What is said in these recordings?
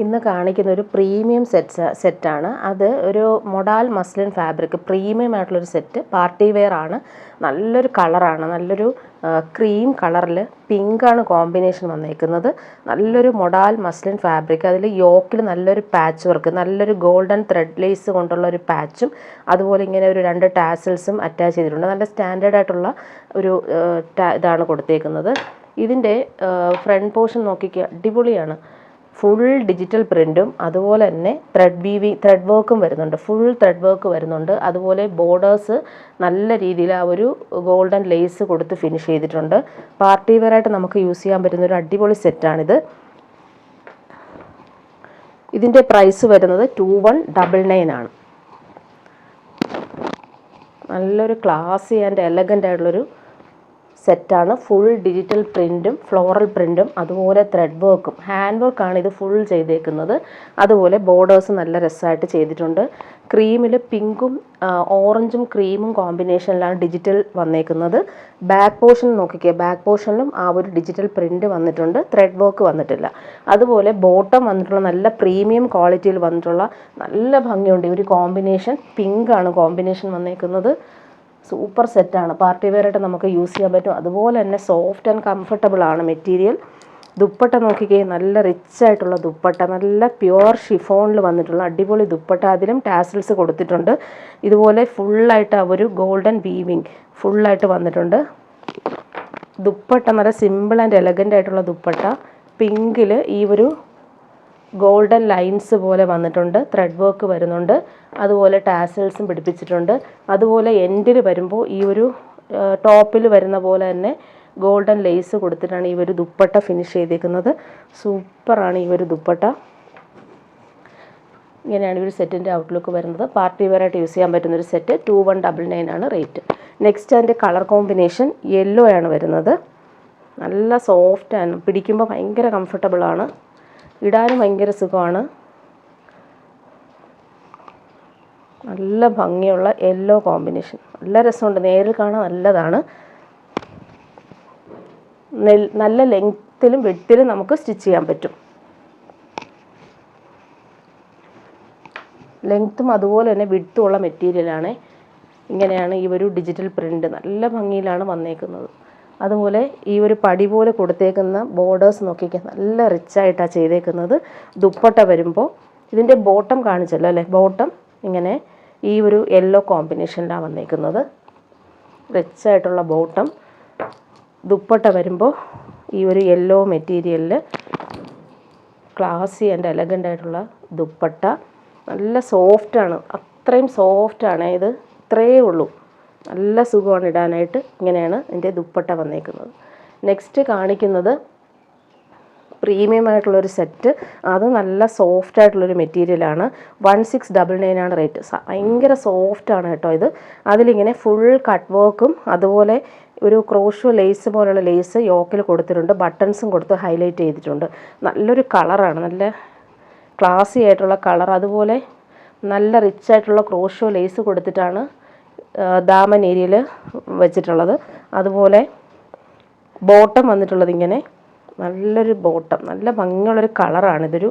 ഇന്ന് കാണിക്കുന്ന ഒരു പ്രീമിയം സെറ്റാണ്. അത് ഒരു മൊഡാൽ മസ്ലിൻ ഫാബ്രിക് പ്രീമിയം ആയിട്ടുള്ളൊരു സെറ്റ്. പാർട്ടി വെയർ ആണ്. നല്ലൊരു കളറാണ്. നല്ലൊരു ക്രീം കളറിൽ പിങ്കാണ് കോമ്പിനേഷൻ വന്നേക്കുന്നത്. നല്ലൊരു മൊഡാൽ മസ്ലിൻ ഫാബ്രിക്. അതിൽ യോക്കിൽ നല്ലൊരു പാച്ച് വർക്ക്, നല്ലൊരു ഗോൾഡൻ ത്രെഡ് ലേസ് കൊണ്ടുള്ള ഒരു പാച്ചും അതുപോലെ ഇങ്ങനെ ഒരു 2 ടാസൽസും അറ്റാച്ച് ചെയ്തിട്ടുണ്ട്. നല്ല സ്റ്റാൻഡേർഡ് ആയിട്ടുള്ള ഒരു ഇതാണ് കൊടുത്തേക്കുന്നത്. ഇതിൻ്റെ ഫ്രണ്ട് പോർഷൻ നോക്കിക്കുക, അടിപൊളിയാണ്. ഫുൾ ഡിജിറ്റൽ പ്രിൻറ്റും അതുപോലെ തന്നെ ത്രെഡ് വർക്കും വരുന്നുണ്ട്. ഫുൾ ത്രെഡ് വർക്ക് വരുന്നുണ്ട്. അതുപോലെ ബോർഡേഴ്സ് നല്ല രീതിയിൽ ആ ഒരു ഗോൾഡൻ ലേസ് കൊടുത്ത് ഫിനിഷ് ചെയ്തിട്ടുണ്ട്. പാർട്ടി വെയർ ആയിട്ട് നമുക്ക് യൂസ് ചെയ്യാൻ പറ്റുന്ന ഒരു അടിപൊളി സെറ്റാണിത്. ഇതിൻ്റെ പ്രൈസ് വരുന്നത് 2199 ആണ്. നല്ലൊരു ക്ലാസി ആൻഡ് എലഗൻ്റ് ആയിട്ടുള്ളൊരു സെറ്റാണ്. ഫുൾ ഡിജിറ്റൽ പ്രിൻറ്റും ഫ്ലോറൽ പ്രിൻറ്റും അതുപോലെ ത്രെഡ് വർക്കും ഹാൻഡ് വർക്കാണ് ഇത് ഫുൾ ചെയ്തേക്കുന്നത്. അതുപോലെ ബോർഡേഴ്സ് നല്ല രസമായിട്ട് ചെയ്തിട്ടുണ്ട്. ക്രീമിൽ പിങ്കും ഓറഞ്ചും ക്രീമും കോമ്പിനേഷനിലാണ് ഡിജിറ്റൽ വന്നേക്കുന്നത്. ബാക്ക് പോർഷൻ നോക്കിക്കുക, ബാക്ക് പോർഷനിലും ആ ഒരു ഡിജിറ്റൽ പ്രിൻറ്റ് വന്നിട്ടുണ്ട്. ത്രെഡ് വർക്ക് വന്നിട്ടില്ല. അതുപോലെ ബോട്ടം വന്നിട്ടുള്ള നല്ല പ്രീമിയം ക്വാളിറ്റിയിൽ വന്നിട്ടുള്ള നല്ല ഭംഗിയുണ്ട്. ഒരു കോമ്പിനേഷൻ പിങ്കാണ് കോമ്പിനേഷൻ വന്നേക്കുന്നത്. സൂപ്പർ സെറ്റാണ്. പാർട്ടി വെയർ ആയിട്ട് നമുക്ക് യൂസ് ചെയ്യാൻ പറ്റും. അതുപോലെ തന്നെ സോഫ്റ്റ് ആൻഡ് കംഫർട്ടബിൾ ആണ് മെറ്റീരിയൽ. ദുപ്പട്ട നോക്കിക്കേ, നല്ല റിച്ച് ആയിട്ടുള്ള ദുപ്പട്ട, നല്ല പ്യുവർ ഷിഫോണിൽ വന്നിട്ടുള്ള അടിപൊളി ദുപ്പട്ട. അതിലും ടാസൽസ് കൊടുത്തിട്ടുണ്ട്. ഇതുപോലെ ഫുള്ളായിട്ട് ആ ഒരു ഗോൾഡൻ വീവിങ് ഫുള്ളായിട്ട് വന്നിട്ടുണ്ട്. ദുപ്പട്ട നല്ല സിമ്പിൾ ആൻഡ് എലഗൻ്റ് ആയിട്ടുള്ള ദുപ്പട്ട. പിങ്കിൽ ഈ ഒരു ഗോൾഡൻ ലൈൻസ് പോലെ വന്നിട്ടുണ്ട്. ത്രെഡ് വർക്ക് വരുന്നുണ്ട്. അതുപോലെ ടാസൽസും പിടിപ്പിച്ചിട്ടുണ്ട്. അതുപോലെ എൻഡിൽ വരുമ്പോൾ ഈ ഒരു ടോപ്പിൽ വരുന്ന പോലെ തന്നെ ഗോൾഡൻ ലേസ് കൊടുത്തിട്ടാണ് ഈ ഒരു ദുപ്പട്ട ഫിനിഷ് ചെയ്തേക്കുന്നത്. സൂപ്പറാണ് ഈ ഒരു ദുപ്പട്ട. ഇങ്ങനെയാണ് ഈ ഒരു സെറ്റിൻ്റെ ഔട്ട്ലുക്ക് വരുന്നത്. പാർട്ടി വെയർ ആയിട്ട് യൂസ് ചെയ്യാൻ പറ്റുന്നൊരു സെറ്റ്. 2199 ആണ് റേറ്റ്. നെക്സ്റ്റ് അതിൻ്റെ കളർ കോമ്പിനേഷൻ യെല്ലോ ആണ് വരുന്നത്. നല്ല സോഫ്റ്റ് ആണ്. പിടിക്കുമ്പോൾ ഭയങ്കര കംഫർട്ടബിളാണ്. ഇടാനും ഭയങ്കര സുഖമാണ്. നല്ല ഭംഗിയുള്ള യെല്ലോ കോമ്പിനേഷൻ. നല്ല രസമുണ്ട്. നേരിൽ കാണാൻ നല്ലതാണ്. നല്ല ലെങ്ത്തിലും വിഡ്ത്തിലും നമുക്ക് സ്റ്റിച്ച് ചെയ്യാൻ പറ്റും. ലെങ്ത്തും അതുപോലെ തന്നെ വിഡ്ത്തും ഉള്ള മെറ്റീരിയലാണ്. ഇങ്ങനെയാണ് ഈ ഒരു ഡിജിറ്റൽ പ്രിൻ്റ്. നല്ല ഭംഗിയിലാണ് വന്നേക്കുന്നത്. അതുപോലെ ഈ ഒരു പടി പോലെ കൊടുത്തേക്കുന്ന ബോർഡേഴ്സ് നോക്കിക്കാൻ നല്ല റിച്ചായിട്ടാണ് ചെയ്തേക്കുന്നത്. ദുപ്പട്ട വരുമ്പോൾ ഇതിൻ്റെ ബോട്ടം കാണിച്ചല്ലോ അല്ലേ, ബോട്ടം ഇങ്ങനെ ഈ ഒരു യെല്ലോ കോമ്പിനേഷനിലാണ് വന്നേക്കുന്നത്. റിച്ചായിട്ടുള്ള ബോട്ടം. ദുപ്പട്ട വരുമ്പോൾ ഈ ഒരു യെല്ലോ മെറ്റീരിയലിൽ ക്ലാസി ആൻഡ് എലഗൻ്റ് ആയിട്ടുള്ള ദുപ്പട്ട. നല്ല സോഫ്റ്റാണ്. അത്രയും സോഫ്റ്റാണ് ഇത്. ഇത്രയേ ഉള്ളൂ. നല്ല സുഖമാണ് ഇടാനായിട്ട്. ഇങ്ങനെയാണ് ഇതിൻ്റെ ദുപ്പട്ട വന്നേക്കുന്നത്. നെക്സ്റ്റ് കാണിക്കുന്നത് പ്രീമിയം ആയിട്ടുള്ളൊരു സെറ്റ്. അത് നല്ല സോഫ്റ്റ് ആയിട്ടുള്ളൊരു മെറ്റീരിയലാണ്. 1699 ആണ് റേറ്റ്. ഭയങ്കര സോഫ്റ്റാണ് കേട്ടോ ഇത്. അതിലിങ്ങനെ ഫുൾ കട്ട് വർക്കും അതുപോലെ ഒരു ക്രോഷോ ലേസ് പോലുള്ള ലേസ് യോക്കിൽ കൊടുത്തിട്ടുണ്ട്. ബട്ടൺസും കൊടുത്ത് ഹൈലൈറ്റ് ചെയ്തിട്ടുണ്ട്. നല്ലൊരു കളറാണ്. നല്ല ക്ലാസി ആയിട്ടുള്ള കളർ. അതുപോലെ നല്ല റിച്ച് ആയിട്ടുള്ള ക്രോഷോ ലേസ് കൊടുത്തിട്ടാണ് ദാമൻ ഏരിയയിൽ വെച്ചിട്ടുള്ളത്. അതുപോലെ ബോട്ടം വന്നിട്ടുള്ളത് ഇങ്ങനെ നല്ലൊരു ബോട്ടം. നല്ല ഭംഗിയുള്ളൊരു കളറാണ്. ഇതൊരു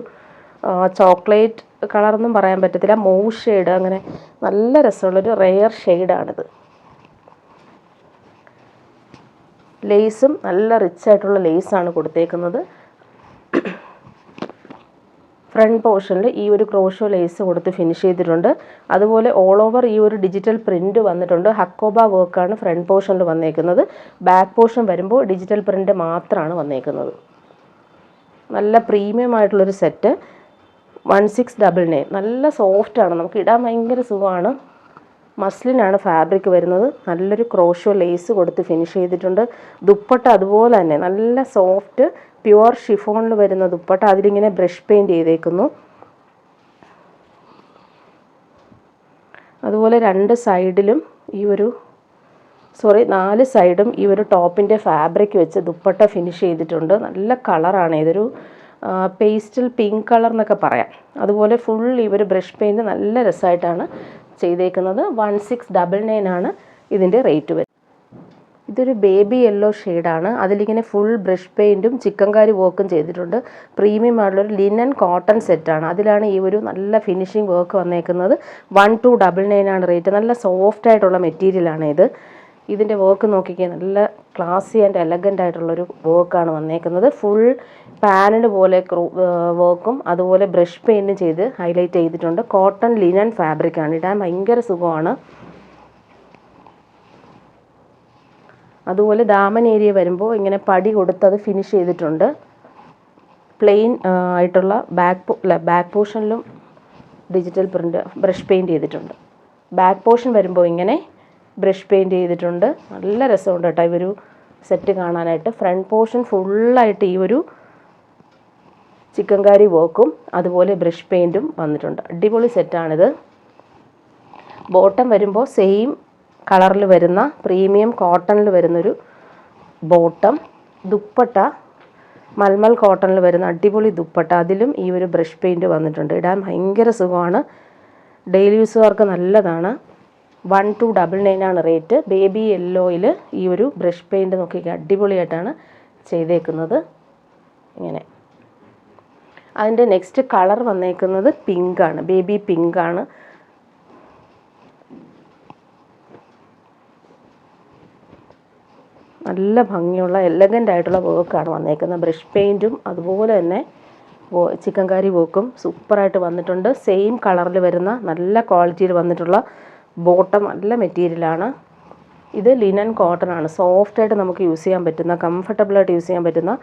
ചോക്ലേറ്റ് കളറൊന്നും പറയാൻ പറ്റത്തില്ല. മൂവ് ഷെയ്ഡ്, അങ്ങനെ നല്ല രസമുള്ളൊരു റെയർ ഷെയ്ഡാണിത്. ലേസും നല്ല റിച്ച് ആയിട്ടുള്ള ലേസാണ് കൊടുത്തേക്കുന്നത്. ഫ്രണ്ട് പോർഷനിൽ ഈ ഒരു ക്രോഷോ ലേസ് കൊടുത്ത് ഫിനിഷ് ചെയ്തിട്ടുണ്ട്. അതുപോലെ ഓൾ ഓവർ ഈ ഒരു ഡിജിറ്റൽ പ്രിൻറ്റ് വന്നിട്ടുണ്ട്. ഹക്കോബ വർക്കാണ് ഫ്രണ്ട് പോർഷനിൽ വന്നേക്കുന്നത്. ബാക്ക് പോർഷൻ വരുമ്പോൾ ഡിജിറ്റൽ പ്രിൻറ്റ് മാത്രമാണ് വന്നേക്കുന്നത്. നല്ല പ്രീമിയം ആയിട്ടുള്ളൊരു സെറ്റ്. 1699. നല്ല സോഫ്റ്റാണ്. നമുക്ക് ഇടാൻ ഭയങ്കര സുഖമാണ്. മസ്ലിനാണ് ഫാബ്രിക് വരുന്നത്. നല്ലൊരു ക്രോഷോ ലേസ് കൊടുത്ത് ഫിനിഷ് ചെയ്തിട്ടുണ്ട്. ദുപ്പട്ട അതുപോലെ തന്നെ നല്ല സോഫ്റ്റ് പ്യുവർ ഷിഫോണിൽ വരുന്ന ദുപ്പട്ട. അതിലിങ്ങനെ ബ്രഷ് പെയിൻറ്റ് ചെയ്തേക്കുന്നു. അതുപോലെ 4 സൈഡും ഈ ഒരു ടോപ്പിൻ്റെ ഫാബ്രിക് വെച്ച് ദുപ്പട്ട ഫിനിഷ് ചെയ്തിട്ടുണ്ട്. നല്ല കളറാണ്. ഇതൊരു പേസ്റ്റൽ പിങ്ക് കളർ എന്നൊക്കെ പറയാം. അതുപോലെ ഫുൾ ഈ ഒരു ബ്രഷ് പെയിൻറ്റ് നല്ല രസമായിട്ടാണ് ചെയ്തേക്കുന്നത്. 1699 ആണ് ഇതിൻ്റെ റേറ്റ് വരുന്നത്. ഇതൊരു ബേബി യെല്ലോ ഷെയ്ഡാണ്. അതിലിങ്ങനെ ഫുൾ ബ്രഷ് പെയിൻറ്റും ചിക്കൻകാരി വർക്കും ചെയ്തിട്ടുണ്ട്. പ്രീമിയം ആയിട്ടുള്ളൊരു ലിനൻ കോട്ടൺ സെറ്റാണ്. അതിലാണ് ഈ ഒരു നല്ല ഫിനിഷിങ് വർക്ക് വന്നേക്കുന്നത്. 1299 ആണ് റേറ്റ്. നല്ല സോഫ്റ്റ് ആയിട്ടുള്ള മെറ്റീരിയലാണ് ഇത്. ഇതിൻ്റെ വർക്ക് നോക്കിക്കേ, നല്ല ക്ലാസി ആൻഡ് എലഗൻ്റ് ആയിട്ടുള്ളൊരു വർക്കാണ് വന്നേക്കുന്നത്. ഫുൾ പാനൽ പോലെ വർക്കും അതുപോലെ ബ്രഷ് പെയിൻറ്റും ചെയ്ത് ഹൈലൈറ്റ് ചെയ്തിട്ടുണ്ട്. കോട്ടൺ ലിനൻ ഫാബ്രിക്കാണ്. ഇടാൻ ഭയങ്കര സുഖമാണ്. അതുപോലെ ദാമൻ ഏരിയ വരുമ്പോൾ ഇങ്ങനെ പടി കൊടുത്ത് അത് ഫിനിഷ് ചെയ്തിട്ടുണ്ട്. പ്ലെയിൻ ആയിട്ടുള്ള ബാക്ക് പോർഷനിലും ഡിജിറ്റൽ പ്രിൻ്റ് ബ്രഷ് പെയിൻറ്റ് ചെയ്തിട്ടുണ്ട്. ബാക്ക് പോർഷൻ വരുമ്പോൾ ഇങ്ങനെ ബ്രഷ് പെയിൻറ്റ് ചെയ്തിട്ടുണ്ട്. നല്ല രസമുണ്ട് കേട്ടോ ഈ ഒരു സെറ്റ് കാണാനായിട്ട്. ഫ്രണ്ട് പോർഷൻ ഫുള്ളായിട്ട് ഈ ഒരു ചിക്കൻകാരി വർക്കും അതുപോലെ ബ്രഷ് പെയിൻറ്റും വന്നിട്ടുണ്ട്. അടിപൊളി സെറ്റാണിത്. ബോട്ടം വരുമ്പോൾ സെയിം കളറിൽ വരുന്ന പ്രീമിയം കോട്ടണിൽ വരുന്നൊരു ബോട്ടം. ദുപ്പട്ട മൽമൽ കോട്ടണിൽ വരുന്ന അടിപൊളി ദുപ്പട്ട. അതിലും ഈ ഒരു ബ്രഷ് പെയിൻറ്റ് വന്നിട്ടുണ്ട്. ഇടാൻ ഭയങ്കര സുഖമാണ്. ഡെയിലി യൂസുകാർക്ക് നല്ലതാണ്. 1299 ആണ് റേറ്റ്. ബേബി യെല്ലോയിൽ ഈ ഒരു ബ്രഷ് പെയിൻറ്റ് നോക്കിക്കുക, അടിപൊളിയായിട്ടാണ് ചെയ്തേക്കുന്നത്. ഇങ്ങനെ അതിൻ്റെ നെക്സ്റ്റ് കളർ വന്നേക്കുന്നത് പിങ്കാണ്. ബേബി പിങ്കാണ്. നല്ല ഭംഗിയുള്ള എലഗൻ്റ് ആയിട്ടുള്ള വർക്കാണ് വന്നേക്കുന്നത്. ബ്രഷ് പെയിൻറ്റും അതുപോലെ തന്നെ ചിക്കൻകാരി വർക്കും സൂപ്പറായിട്ട് വന്നിട്ടുണ്ട്. സെയിം കളറിൽ വരുന്ന നല്ല ക്വാളിറ്റിയിൽ വന്നിട്ടുള്ള ബോട്ടം നല്ല മെറ്റീരിയലാണ്. ഇത് ലിനൻ കോട്ടൺ ആണ്. സോഫ്റ്റായിട്ട് നമുക്ക് യൂസ് ചെയ്യാൻ പറ്റുന്ന, കംഫർട്ടബിളായിട്ട് യൂസ് ചെയ്യാൻ പറ്റുന്ന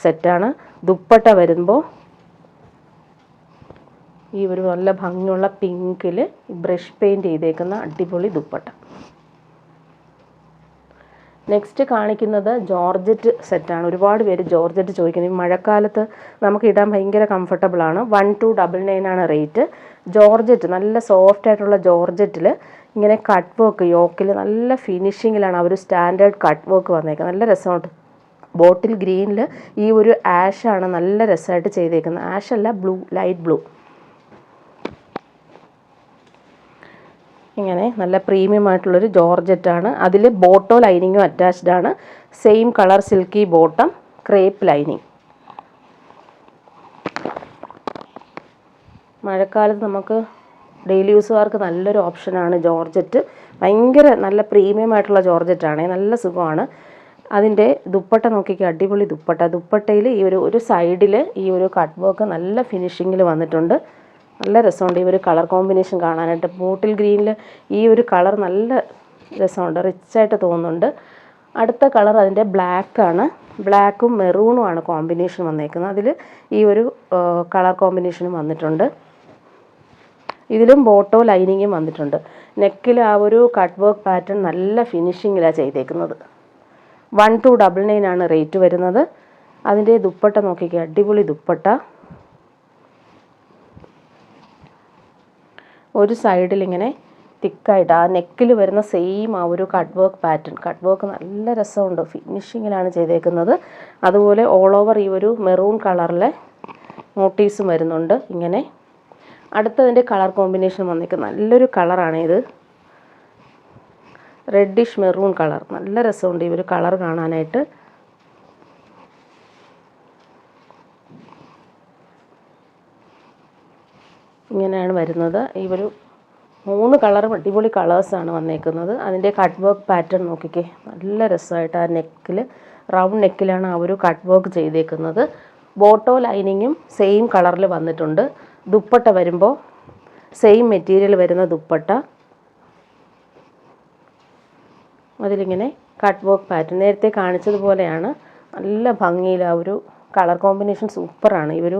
സെറ്റാണ്. ദുപ്പട്ട വരുമ്പോൾ ഈ ഒരു നല്ല ഭംഗിയുള്ള പിങ്കിൽ ബ്രഷ് പെയിൻറ്റ് ചെയ്തേക്കുന്ന അടിപൊളി ദുപ്പട്ട. നെക്സ്റ്റ് കാണിക്കുന്നത് ജോർജറ്റ് സെറ്റാണ്. ഒരുപാട് പേര് ജോർജറ്റ് ചോദിക്കുന്നത്. ഈ മഴക്കാലത്ത് നമുക്ക് ഇടാൻ ഭയങ്കര കംഫർട്ടബിളാണ്. 1299 ആണ് റേറ്റ്. ജോർജറ്റ് നല്ല സോഫ്റ്റ് ആയിട്ടുള്ള ജോർജറ്റിൽ ഇങ്ങനെ കട്ട് വർക്ക് യോക്കിൽ നല്ല ഫിനിഷിങ്ങിലാണ് ആ ഒരു സ്റ്റാൻഡേർഡ് കട്ട് വർക്ക് വന്നേക്കുന്നത്. നല്ല രസമുണ്ട്. ബോട്ടിൽ ഗ്രീനിൽ ഈ ഒരു ആഷാണ് നല്ല രസമായിട്ട് ചെയ്തേക്കുന്നത്. ആഷല്ല, ബ്ലൂ, ലൈറ്റ് ബ്ലൂ. ഇങ്ങനെ നല്ല പ്രീമിയം ആയിട്ടുള്ളൊരു ജോർജറ്റാണ്. അതിൽ ബോട്ടോ ലൈനിങ്ങും അറ്റാച്ച്ഡ് ആണ്. Same colour silky bottom, crepe lining. മഴക്കാലത്ത് നമുക്ക് ഡെയിലി യൂസുകാർക്ക് നല്ലൊരു ഓപ്ഷനാണ് ജോർജറ്റ്. ഭയങ്കര നല്ല പ്രീമിയം ആയിട്ടുള്ള ജോർജറ്റാണ്. നല്ല സുഖമാണ്. അതിൻ്റെ ദുപ്പട്ട നോക്കിക്കുക, അടിപൊളി ദുപ്പട്ട. ദുപ്പട്ടയിൽ ഈ ഒരു സൈഡിൽ ഈ ഒരു കട്ട് വർക്ക് നല്ല ഫിനിഷിങ്ങിൽ വന്നിട്ടുണ്ട്. നല്ല രസമുണ്ട് ഈ ഒരു കളർ കോമ്പിനേഷൻ കാണാനായിട്ട്. ബോട്ടിൽ ഗ്രീനിൽ ഈ ഒരു കളർ നല്ല രസമുണ്ട്, റിച്ചായിട്ട് തോന്നുന്നുണ്ട്. അടുത്ത കളർ അതിൻ്റെ ബ്ലാക്കാണ്. ബ്ലാക്കും മെറൂണുമാണ് കോമ്പിനേഷൻ വന്നേക്കുന്നത്. അതിൽ ഈ ഒരു കളർ കോമ്പിനേഷനും വന്നിട്ടുണ്ട്. ഇതിലും ബോട്ടോ ലൈനിങ്ങും വന്നിട്ടുണ്ട്. നെക്കിൽ ആ ഒരു കട്ട് വർക്ക് പാറ്റേൺ നല്ല ഫിനിഷിങ്ങിലാണ് ചെയ്തേക്കുന്നത്. 1299 ആണ് റേറ്റ് വരുന്നത്. അതിൻ്റെ ദുപ്പട്ട നോക്കിക്കുക, അടിപൊളി ദുപ്പട്ട. ഒരു സൈഡിൽ ഇങ്ങനെ തിക്കായിട്ട് ആ നെക്കിൽ വരുന്ന സെയിം ആ ഒരു cut work pattern. Cut work നല്ല രസമുണ്ട്, ഫിനിഷിങ്ങിലാണ് ചെയ്തേക്കുന്നത്. അതുപോലെ ഓൾ ഓവർ ഈ ഒരു മെറൂൺ കളറിലെ മോട്ടീവ്സും വരുന്നുണ്ട്. ഇങ്ങനെ അടുത്തതിൻ്റെ കളർ കോമ്പിനേഷൻ വന്നേക്കുന്നത് നല്ലൊരു കളറാണ് ഇത്. Reddish maroon colour. നല്ല രസമുണ്ട് ഈ ഒരു കളർ കാണാനായിട്ട്. ഇങ്ങനെയാണ് വരുന്നത്. ഈ ഒരു 3 കളറും അടിപൊളി കളേഴ്സാണ് വന്നേക്കുന്നത്. അതിൻ്റെ കട്ട് വർക്ക് പാറ്റേൺ നോക്കിക്കേ, നല്ല രസമായിട്ട് ആ നെക്കിൽ റൗണ്ട് നെക്കിലാണ് ആ ഒരു കട്ട് വർക്ക് ചെയ്തേക്കുന്നത്. ബോട്ടോ ലൈനിങ്ങും സെയിം കളറിൽ വന്നിട്ടുണ്ട്. ദുപ്പട്ട വരുമ്പോൾ സെയിം മെറ്റീരിയൽ വരുന്ന ദുപ്പട്ട. അതിലിങ്ങനെ കട്ട് വർക്ക് പാറ്റേൺ നേരത്തെ കാണിച്ചതുപോലെയാണ്. നല്ല ഭംഗിയിൽ ആ ഒരു കളർ കോമ്പിനേഷൻ സൂപ്പറാണ്. ഈ ഒരു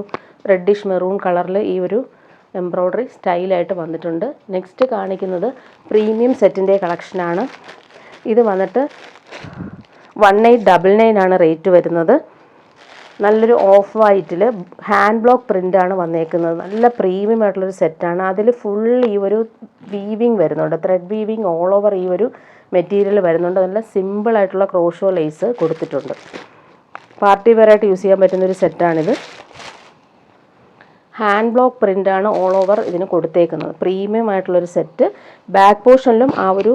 റെഡിഷ് മെറൂൺ കളറിൽ ഈ ഒരു എംബ്രോയ്ഡറി സ്റ്റൈലായിട്ട് വന്നിട്ടുണ്ട്. നെക്സ്റ്റ് കാണിക്കുന്നത് പ്രീമിയം സെറ്റിൻ്റെ കളക്ഷനാണ്. ഇത് വന്നിട്ട് 1899 ആണ് റേറ്റ് വരുന്നത്. നല്ലൊരു ഓഫ് വൈറ്റിൽ ഹാൻഡ് ബ്ലോക്ക് പ്രിൻ്റാണ് വന്നേക്കുന്നത്. നല്ല പ്രീമിയം ആയിട്ടുള്ളൊരു സെറ്റാണ്. അതിൽ ഫുൾ ഈ ഒരു വീവിങ് വരുന്നുണ്ട്, ത്രെഡ് വീവിങ് ഓൾ ഓവർ ഈ ഒരു മെറ്റീരിയൽ വരുന്നുണ്ട്. നല്ല സിമ്പിളായിട്ടുള്ള ക്രോഷോ ലേസ് കൊടുത്തിട്ടുണ്ട്. പാർട്ടി വെയറായിട്ട് യൂസ് ചെയ്യാൻ പറ്റുന്നൊരു സെറ്റാണിത്. ഹാൻഡ് ബ്ലോക്ക് പ്രിൻ്റാണ് ഓൾ ഓവർ ഇതിന് കൊടുത്തേക്കുന്നത്. പ്രീമിയം ആയിട്ടുള്ളൊരു സെറ്റ്. ബാക്ക് പോർഷനിലും ആ ഒരു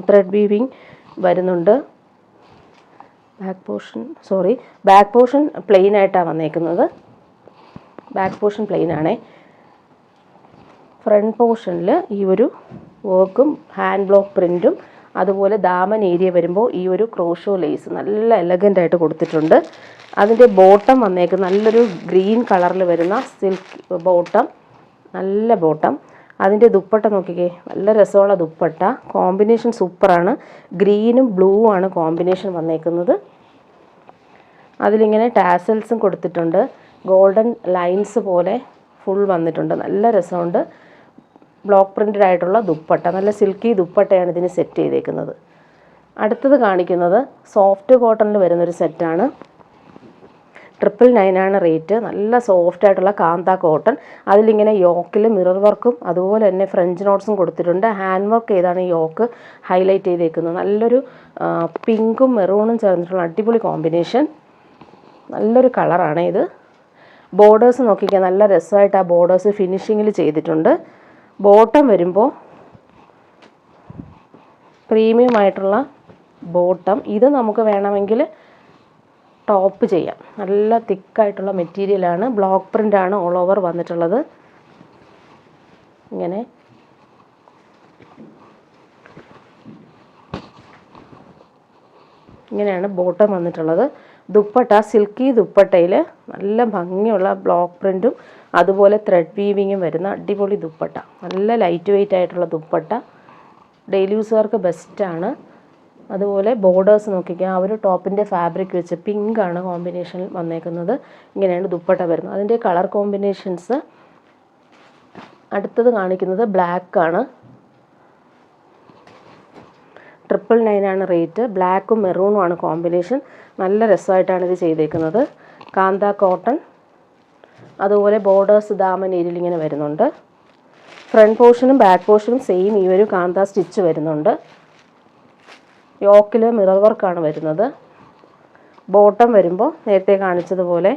ത്രെഡ് വീവിങ് വരുന്നുണ്ട്. ബാക്ക് പോർഷൻ പ്ലെയിൻ ആയിട്ടാണ് വന്നേക്കുന്നത്. ബാക്ക് പോർഷൻ പ്ലെയിൻ ആണേ. ഫ്രണ്ട് പോർഷനിൽ ഈ ഒരു വർക്കും ഹാൻഡ് ബ്ലോക്ക് പ്രിൻറ്റും അതുപോലെ ദാമൻ ഏരിയ വരുമ്പോൾ ഈ ഒരു ക്രോഷോ ലേസ് നല്ല എലഗൻ്റ് ആയിട്ട് കൊടുത്തിട്ടുണ്ട്. അതിൻ്റെ ബോട്ടം വന്നേക്കുന്നത് നല്ലൊരു ഗ്രീൻ കളറിൽ വരുന്ന സിൽക്ക് ബോട്ടം, നല്ല ബോട്ടം. അതിൻ്റെ ദുപ്പട്ട നോക്കിക്കേ, നല്ല രസമുള്ള ദുപ്പട്ട, കോമ്പിനേഷൻ സൂപ്പറാണ്. ഗ്രീനും ബ്ലൂ ആണ് കോമ്പിനേഷൻ വന്നേക്കുന്നത്. അതിലിങ്ങനെ ടാസൽസും കൊടുത്തിട്ടുണ്ട്, ഗോൾഡൻ ലൈൻസ് പോലെ ഫുൾ വന്നിട്ടുണ്ട്, നല്ല രസമുണ്ട്. ബ്ലോക്ക് പ്രിൻ്റഡ് ആയിട്ടുള്ള ദുപ്പട്ട, നല്ല സിൽക്കി ദുപ്പട്ടയാണ് ഇതിന് സെറ്റ് ചെയ്തേക്കുന്നത്. അടുത്തത് കാണിക്കുന്നത് സോഫ്റ്റ് കോട്ടണിൽ വരുന്നൊരു സെറ്റാണ്. 999 ആണ് റേറ്റ്. നല്ല സോഫ്റ്റ് ആയിട്ടുള്ള കാന്ത കോട്ടൺ. അതിലിങ്ങനെ യോക്കിൽ മിറർ വർക്കും അതുപോലെ തന്നെ ഫ്രഞ്ച് നോട്ട്സും കൊടുത്തിട്ടുണ്ട്. ഹാൻഡ് വർക്ക് ചെയ്താണ് ഈ യോക്ക് ഹൈലൈറ്റ് ചെയ്തേക്കുന്നത്. നല്ലൊരു പിങ്കും മെറൂണും ചേർന്നിട്ടുള്ള അടിപൊളി കോമ്പിനേഷൻ, നല്ലൊരു കളറാണ് ഇത്. ബോർഡേഴ്സ് നോക്കിക്കാൻ നല്ല രസമായിട്ട് ആ ബോർഡേഴ്സ് ഫിനിഷിങ്ങിൽ ചെയ്തിട്ടുണ്ട്. ബോട്ടം വരുമ്പോൾ പ്രീമിയം ആയിട്ടുള്ള ബോട്ടം. ഇത് നമുക്ക് വേണമെങ്കിൽ ടോപ്പ് ചെയ്യാം. നല്ല തിക്കായിട്ടുള്ള മെറ്റീരിയലാണ്. ബ്ലോക്ക് പ്രിൻ്റാണ് ഓൾ ഓവർ വന്നിട്ടുള്ളത്. ഇങ്ങനെയാണ് ബോട്ടം വന്നിട്ടുള്ളത്. ദുപ്പട്ട സിൽക്കി ദുപ്പട്ടയിൽ നല്ല ഭംഗിയുള്ള ബ്ലോക്ക് പ്രിൻറ്റും അതുപോലെ ത്രെഡ് വീവിങ്ങും വരുന്ന അടിപൊളി ദുപ്പട്ട. നല്ല ലൈറ്റ് വെയ്റ്റ് ആയിട്ടുള്ള ദുപ്പട്ട, ഡെയിലി യൂസുകാർക്ക് ബെസ്റ്റാണ്. അതുപോലെ ബോർഡേഴ്സ് നോക്കിക്കുക, ആ ഒരു ടോപ്പിൻ്റെ ഫാബ്രിക് വെച്ച് പിങ്കാണ് കോമ്പിനേഷനിൽ വന്നേക്കുന്നത്. ഇങ്ങനെയാണ് ദുപ്പട്ട വരുന്നത്. അതിൻ്റെ കളർ കോമ്പിനേഷൻസ് അടുത്തത് കാണിക്കുന്നത് ബ്ലാക്കാണ്. 999 ആണ് റേറ്റ്. ബ്ലാക്കും മെറൂണും ആണ് കോമ്പിനേഷൻ. നല്ല രസമായിട്ടാണ് ഇത് ചെയ്തേക്കുന്നത്. കാന്ത കോട്ടൺ, അതുപോലെ ബോർഡേഴ്സ് ദാമൻ ഏരിയയിൽ ഇങ്ങനെ വരുന്നുണ്ട്. ഫ്രണ്ട് പോർഷനും ബാക്ക് പോർഷനും സെയിം ഈ ഒരു കാന്ത സ്റ്റിച്ച് വരുന്നുണ്ട്. യോക്കിൽ മിറർ വർക്കാണ് വരുന്നത്. ബോട്ടം വരുമ്പോൾ നേരത്തെ കാണിച്ചതുപോലെ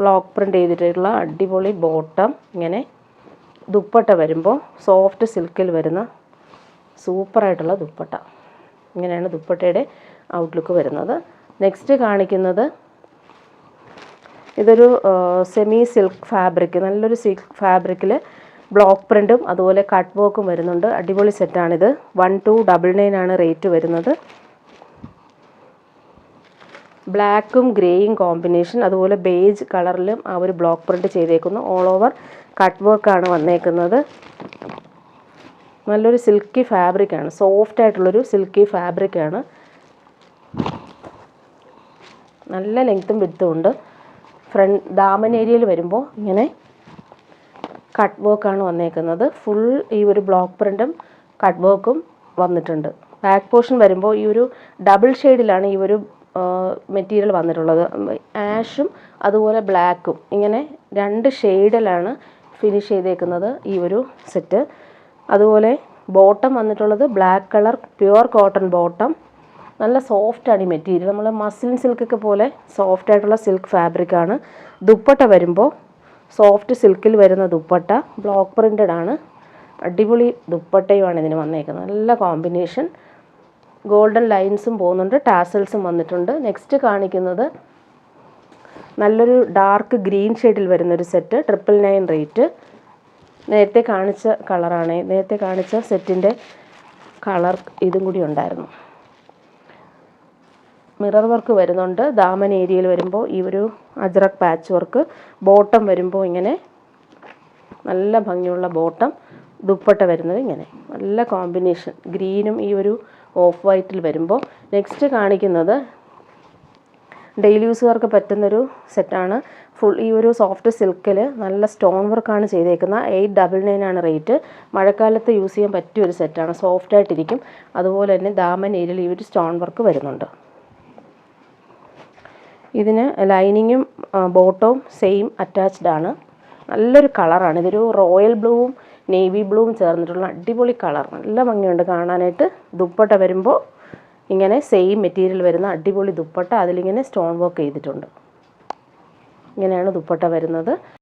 ബ്ലോക്ക് പ്രിൻ്റ് ചെയ്തിട്ടുള്ള അടിപൊളി ബോട്ടം. ഇങ്ങനെ ദുപ്പട്ട വരുമ്പോൾ സോഫ്റ്റ് സിൽക്കിൽ വരുന്ന സൂപ്പറായിട്ടുള്ള ദുപ്പട്ട. ഇങ്ങനെയാണ് ദുപ്പട്ടയുടെ ഔട്ട്ലുക്ക് വരുന്നത്. നെക്സ്റ്റ് കാണിക്കുന്നത് ഇതൊരു സെമി സിൽക്ക് ഫാബ്രിക്, നല്ലൊരു സിൽക്ക് ഫാബ്രിക്കിൽ ബ്ലോക്ക് പ്രിൻറ്റും അതുപോലെ കട്ട് വർക്കും വരുന്നുണ്ട്. അടിപൊളി സെറ്റാണിത്. 1299 ആണ് റേറ്റ് വരുന്നത്. ബ്ലാക്കും ഗ്രേയും കോമ്പിനേഷൻ, അതുപോലെ ബേജ് കളറിലും ആ ഒരു ബ്ലോക്ക് പ്രിൻറ്റ് ചെയ്തേക്കുന്നു. ഓൾ ഓവർ കട്ട് വർക്കാണ് വന്നേക്കുന്നത്. നല്ലൊരു സിൽക്കി ഫാബ്രിക്കാണ്, സോഫ്റ്റ് ആയിട്ടുള്ളൊരു സിൽക്കി ഫാബ്രിക്കാണ്. നല്ല ലെങ്ത്തും വിഡ്ത്തും ഉണ്ട്. ഫ്രണ്ട് ദാമൻ ഏരിയയിൽ വരുമ്പോൾ ഇങ്ങനെ കട്ട് വർക്കാണ് വന്നേക്കുന്നത്. ഫുൾ ഈ ഒരു ബ്ലോക്ക് പ്രിൻറ്റും കട്ട് വർക്കും വന്നിട്ടുണ്ട്. ബാക്ക് പോർഷൻ വരുമ്പോൾ ഈ ഒരു ഡബിൾ ഷെയ്ഡിലാണ് ഈ ഒരു മെറ്റീരിയൽ വന്നിട്ടുള്ളത്. ആഷും അതുപോലെ ബ്ലാക്കും, ഇങ്ങനെ 2 ഷെയ്ഡിലാണ് ഫിനിഷ് ചെയ്തേക്കുന്നത് ഈ ഒരു സെറ്റ്. അതുപോലെ ബോട്ടം വന്നിട്ടുള്ളത് black colour pure cotton bottom. നല്ല സോഫ്റ്റാണ് ഈ മെറ്റീരിയൽ, നമ്മൾ മസ്ലിൻ സിൽക്കൊക്കെ പോലെ സോഫ്റ്റ് ആയിട്ടുള്ള സിൽക്ക് ഫാബ്രിക്കാണ്. ദുപ്പട്ട വരുമ്പോൾ സോഫ്റ്റ് സിൽക്കിൽ വരുന്ന ദുപ്പട്ട, ബ്ലോക്ക് പ്രിൻ്റഡ് ആണ്. അടിപൊളി ദുപ്പട്ടയുമാണ് ഇതിന് വന്നേക്കുന്നത്. നല്ല കോമ്പിനേഷൻ, ഗോൾഡൻ ലൈൻസും പോകുന്നുണ്ട്, ടാസൽസും വന്നിട്ടുണ്ട്. നെക്സ്റ്റ് കാണിക്കുന്നത് നല്ലൊരു ഡാർക്ക് ഗ്രീൻ ഷെയ്ഡിൽ വരുന്നൊരു സെറ്റ്. 999 റേറ്റ്. നേരത്തെ കാണിച്ച കളറാണ്, നേരത്തെ കാണിച്ച സെറ്റിൻ്റെ കളർ ഇതും കൂടി ഉണ്ടായിരുന്നു. മിറർ വർക്ക് വരുന്നുണ്ട്. ദാമൻ ഏരിയയിൽ വരുമ്പോൾ ഈ ഒരു അജ്രക് പാച്ച് വർക്ക്. ബോട്ടം വരുമ്പോൾ ഇങ്ങനെ നല്ല ഭംഗിയുള്ള ബോട്ടം. ദുപ്പട്ട വരുന്നത് ഇങ്ങനെ നല്ല കോമ്പിനേഷൻ, ഗ്രീനും ഈ ഒരു ഓഫ് വൈറ്റിൽ വരുമ്പോൾ. നെക്സ്റ്റ് കാണിക്കുന്നത് ഡെയിലി യൂസുകാർക്ക് പറ്റുന്നൊരു സെറ്റാണ്. ഫുൾ ഈ ഒരു സോഫ്റ്റ് സിൽക്കിൽ നല്ല സ്റ്റോൺ വർക്കാണ് ചെയ്തേക്കുന്നത്. 899 ആണ് റേറ്റ്. മഴക്കാലത്ത് യൂസ് ചെയ്യാൻ പറ്റിയൊരു സെറ്റാണ്, സോഫ്റ്റായിട്ടിരിക്കും. അതുപോലെ തന്നെ ദാമൻ ഏരിയയിൽ ഈ ഒരു സ്റ്റോൺ വർക്ക് വരുന്നുണ്ട്. ഇതിന് ലൈനിങ്ങും ബോട്ടവും സെയിം അറ്റാച്ച്ഡ് ആണ്. നല്ലൊരു കളറാണ്. ഇതൊരു റോയൽ ബ്ലൂവും നേവി ബ്ലൂവും ചേർന്നിട്ടുള്ള അടിപൊളി കളർ, നല്ല ഭംഗിയുണ്ട് കാണാനായിട്ട്. ദുപ്പട്ട വരുമ്പോൾ ഇങ്ങനെ സെയിം മെറ്റീരിയൽ വരുന്ന അടിപൊളി ദുപ്പട്ട, അതിലിങ്ങനെ സ്റ്റോൺ വർക്ക് ചെയ്തിട്ടുണ്ട്. ഇങ്ങനെയാണ് ദുപ്പട്ട വരുന്നത്.